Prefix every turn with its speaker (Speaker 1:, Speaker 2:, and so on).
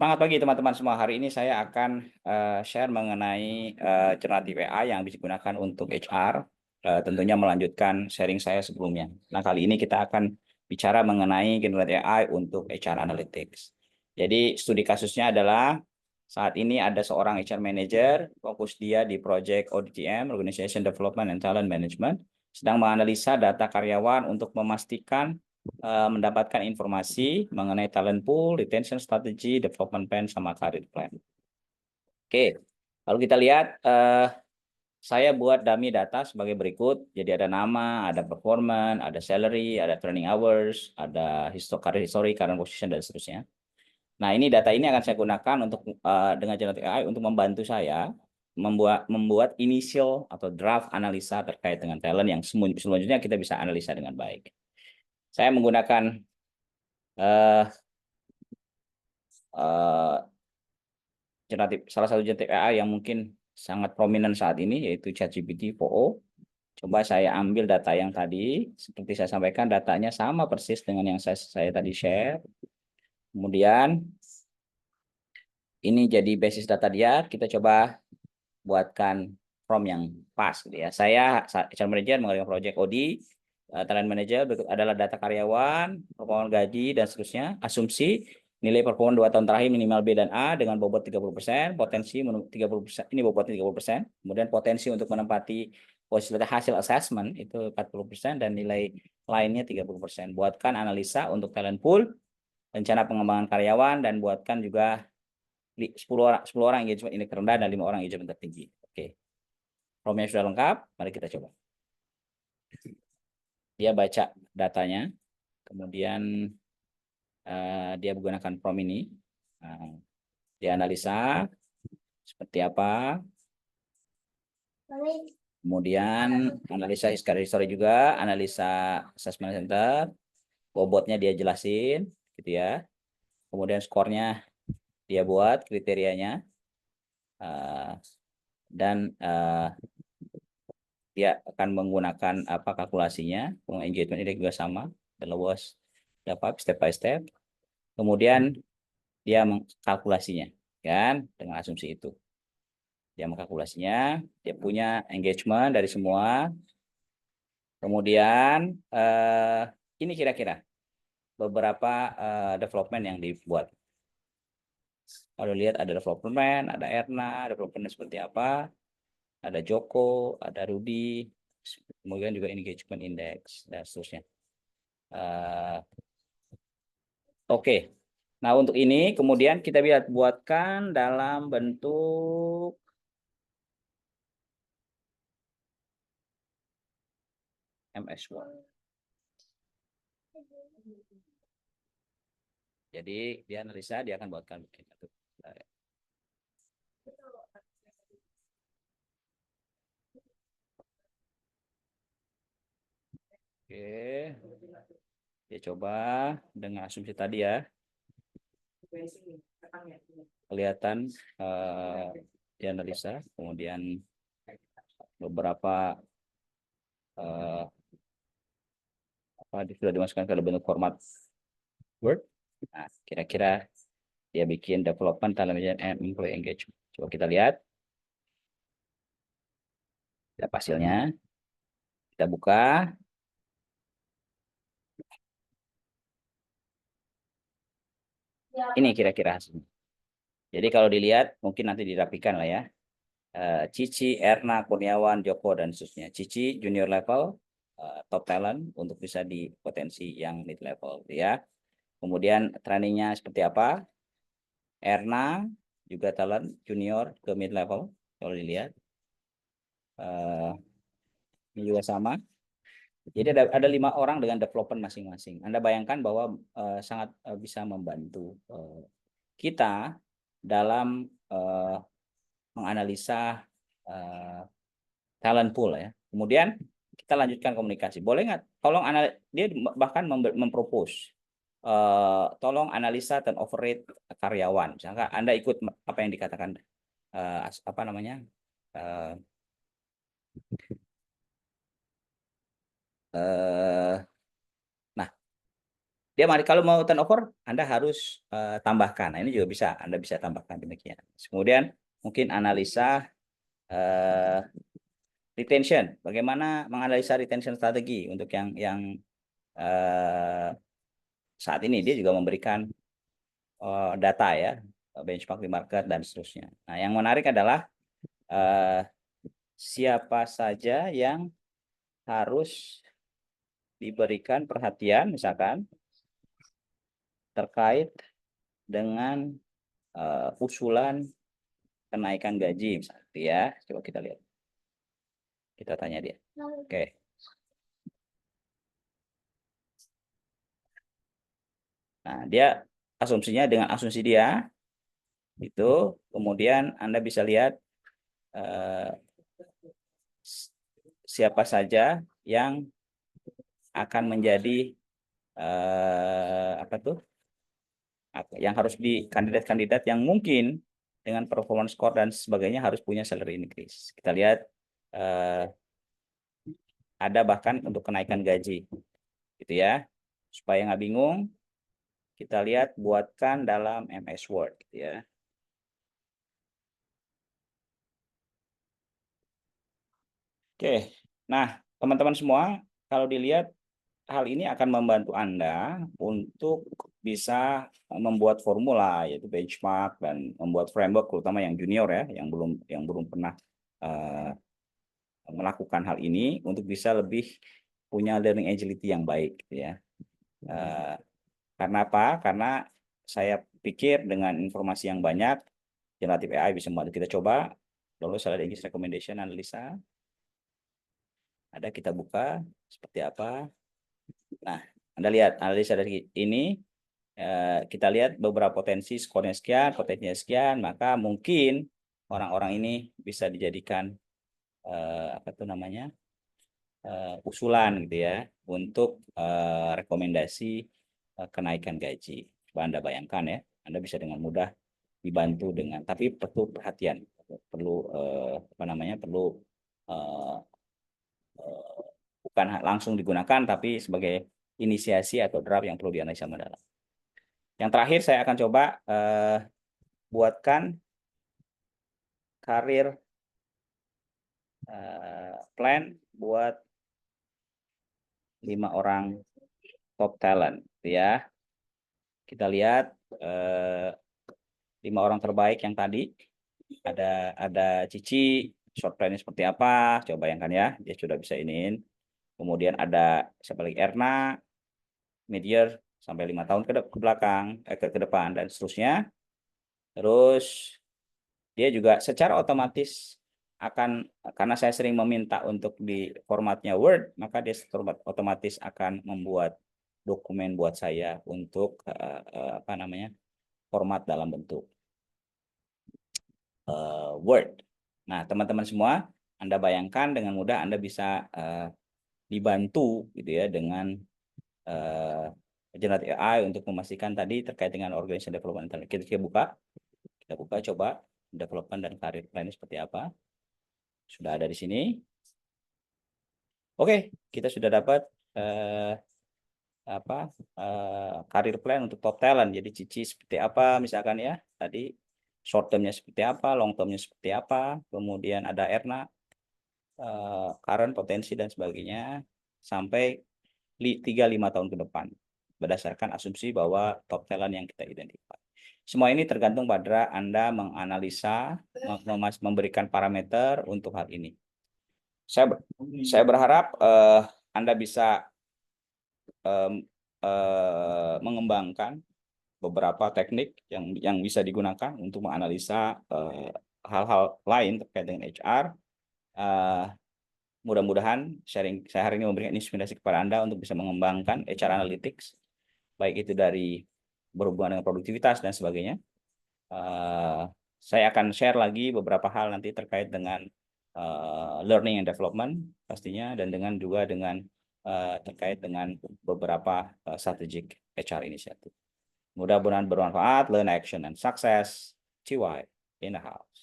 Speaker 1: Semangat pagi teman-teman semua. Hari ini saya akan share mengenai generative AI yang bisa digunakan untuk HR. Tentunya melanjutkan sharing saya sebelumnya. Nah, kali ini kita akan bicara mengenai generative AI untuk HR Analytics. Jadi, studi kasusnya adalah saat ini ada seorang HR Manager, fokus dia di Project ODTM, Organization Development and Talent Management, sedang menganalisa data karyawan untuk memastikan mendapatkan informasi mengenai talent pool, retention strategy, development plan, sama career plan. Oke, lalu kita lihat saya buat dummy data sebagai berikut. Jadi ada nama, ada performance, ada salary, ada training hours, ada career history, current position, dan seterusnya. Nah, ini data ini akan saya gunakan untuk dengan generative AI untuk membantu saya membuat initial atau draft analisa terkait dengan talent yang selanjutnya kita bisa analisa dengan baik. Saya menggunakan uh, salah satu generative AI yang mungkin sangat prominent saat ini yaitu ChatGPT 4o. Coba saya ambil data yang tadi, seperti saya sampaikan datanya sama persis dengan yang saya tadi share. Kemudian ini jadi basis data dia, kita coba buatkan prompt yang pas gitu ya. Saya HR manager mengerjakan project OD, talent manager berikut adalah data karyawan, performa gaji dan seterusnya. Asumsi nilai performa 2 tahun terakhir minimal B dan A dengan bobot 30%, potensi 30%, ini bobotnya 30%. Kemudian potensi untuk menempati posisi hasil assessment itu 40% dan nilai lainnya 30%. Buatkan analisa untuk talent pool, rencana pengembangan karyawan, dan buatkan juga 10 orang engagement indeks rendah dan 5 orang engagement tertinggi. Oke. Prompt-nya sudah lengkap, mari kita coba. Dia baca datanya, kemudian dia menggunakan prompt ini. Dia analisa seperti apa. Kemudian analisa history juga, analisa assessment center, bobotnya dia jelasin, gitu ya. Kemudian skornya dia buat kriterianya, dan dia akan menggunakan apa kalkulasinya, engagement index juga sama, the lowest dapat step by step. Kemudian dia mengkalkulasinya, kan, dengan asumsi itu. Dia mengkalkulasinya, dia punya engagement dari semua. Kemudian ini kira-kira beberapa development yang dibuat. Kalau lihat ada development, ada Erna, development seperti apa, ada Joko, ada Rudy, kemudian juga engagement index dan seterusnya. Oke. Nah, untuk ini kemudian kita bisa buatkan dalam bentuk MS Word. Jadi dia analisa, dia akan buatkan begini. Oke. Dia coba dengan asumsi tadi ya. Kelihatan dia analisa, kemudian beberapa sudah dimasukkan ke bentuk format Word. Nah, kira-kira dia bikin development, talent management, and employee engagement. Coba kita lihat. Lihat hasilnya. Kita buka. Ini kira-kira hasilnya. Jadi kalau dilihat, mungkin nanti dirapikan lah ya. Cici, Erna, Kurniawan, Joko, dan seterusnya. Cici junior level, top talent untuk bisa di potensi yang mid level ya. Kemudian trainingnya seperti apa? Erna juga talent junior ke mid level kalau dilihat. Ini juga sama. Jadi ada 5 orang dengan development masing-masing. Anda bayangkan bahwa sangat bisa membantu kita dalam menganalisa talent pool ya. Kemudian kita lanjutkan komunikasi. Boleh nggak? Tolong dia bahkan mempropose. Tolong analisa turnover rate karyawan. Misalkan Anda ikut apa yang dikatakan apa namanya? Nah, Dia kalau mau turnover, Anda harus tambahkan. Nah, ini juga bisa, Anda bisa tambahkan demikian. Kemudian mungkin analisa retention. Bagaimana menganalisa retention strategi untuk yang saat ini dia juga memberikan data ya, benchmark di market dan seterusnya. Nah, yang menarik adalah siapa saja yang harus diberikan perhatian, misalkan terkait dengan usulan kenaikan gaji, misalnya, ya. Coba kita lihat, kita tanya dia. Oke. Nah, dia asumsinya dengan asumsi dia itu, kemudian Anda bisa lihat siapa saja yang akan menjadi apa tuh, yang harus di kandidat-kandidat yang mungkin dengan performance score dan sebagainya harus punya salary increase. Kita lihat ada bahkan untuk kenaikan gaji, gitu ya. Supaya nggak bingung, kita lihat buatkan dalam MS Word, gitu ya. Oke, nah teman-teman semua, kalau dilihat hal ini akan membantu Anda untuk bisa membuat formula, yaitu benchmark dan membuat framework, terutama yang junior ya, yang belum pernah melakukan hal ini untuk bisa lebih punya learning agility yang baik, gitu ya. Karena apa? Karena saya pikir dengan informasi yang banyak, generative AI bisa membantu kita. Coba lalu saya ada recommendation analisa. Ada, kita buka seperti apa. Nah, Anda lihat analisa dari ini, kita lihat beberapa potensi, skornya sekian, potensinya sekian, maka mungkin orang-orang ini bisa dijadikan apa tuh namanya, usulan gitu ya untuk rekomendasi kenaikan gaji. Coba Anda bayangkan ya, Anda bisa dengan mudah dibantu dengan, tapi perlu perhatian, perlu apa namanya, perlu bukan langsung digunakan, tapi sebagai inisiasi atau draft yang perlu dianalisa mendalam. Yang terakhir saya akan coba buatkan karir plan buat 5 orang top talent, ya. Kita lihat 5 orang terbaik yang tadi. Ada Cici, short plan-nya seperti apa? Coba bayangkan ya, dia sudah bisa iniin. Kemudian ada siapa lagi, Erna, mid-year sampai 5 tahun ke belakang, ke depan dan seterusnya. Terus dia juga secara otomatis akan, karena saya sering meminta untuk di formatnya Word, maka dia otomatis akan membuat dokumen buat saya untuk apa namanya, format dalam bentuk Word. Nah, teman-teman semua, Anda bayangkan dengan mudah Anda bisa dibantu gitu ya dengan generative AI untuk memastikan tadi terkait dengan organization development. Kita buka coba development dan career plan seperti apa. Sudah ada di sini. Oke, kita sudah dapat career plan untuk top talent. Jadi Cici seperti apa misalkan ya, tadi short term-nya seperti apa, long term-nya seperti apa, kemudian ada Erna, current, potensi dan sebagainya sampai 3-5 tahun ke depan berdasarkan asumsi bahwa top talent yang kita identifikasi. Semua ini tergantung pada Anda menganalisa, memberikan parameter untuk hal ini. Saya berharap Anda bisa mengembangkan beberapa teknik yang bisa digunakan untuk menganalisa hal-hal lain terkait dengan HR. Mudah-mudahan sharing saya hari ini memberikan inspirasi kepada Anda untuk bisa mengembangkan HR Analytics, baik itu dari berhubungan dengan produktivitas dan sebagainya. Saya akan share lagi beberapa hal nanti terkait dengan learning and development pastinya, dan juga dengan terkait dengan beberapa strategic HR initiative. Mudah-mudahan bermanfaat. Learn, action, and success. TY in the house.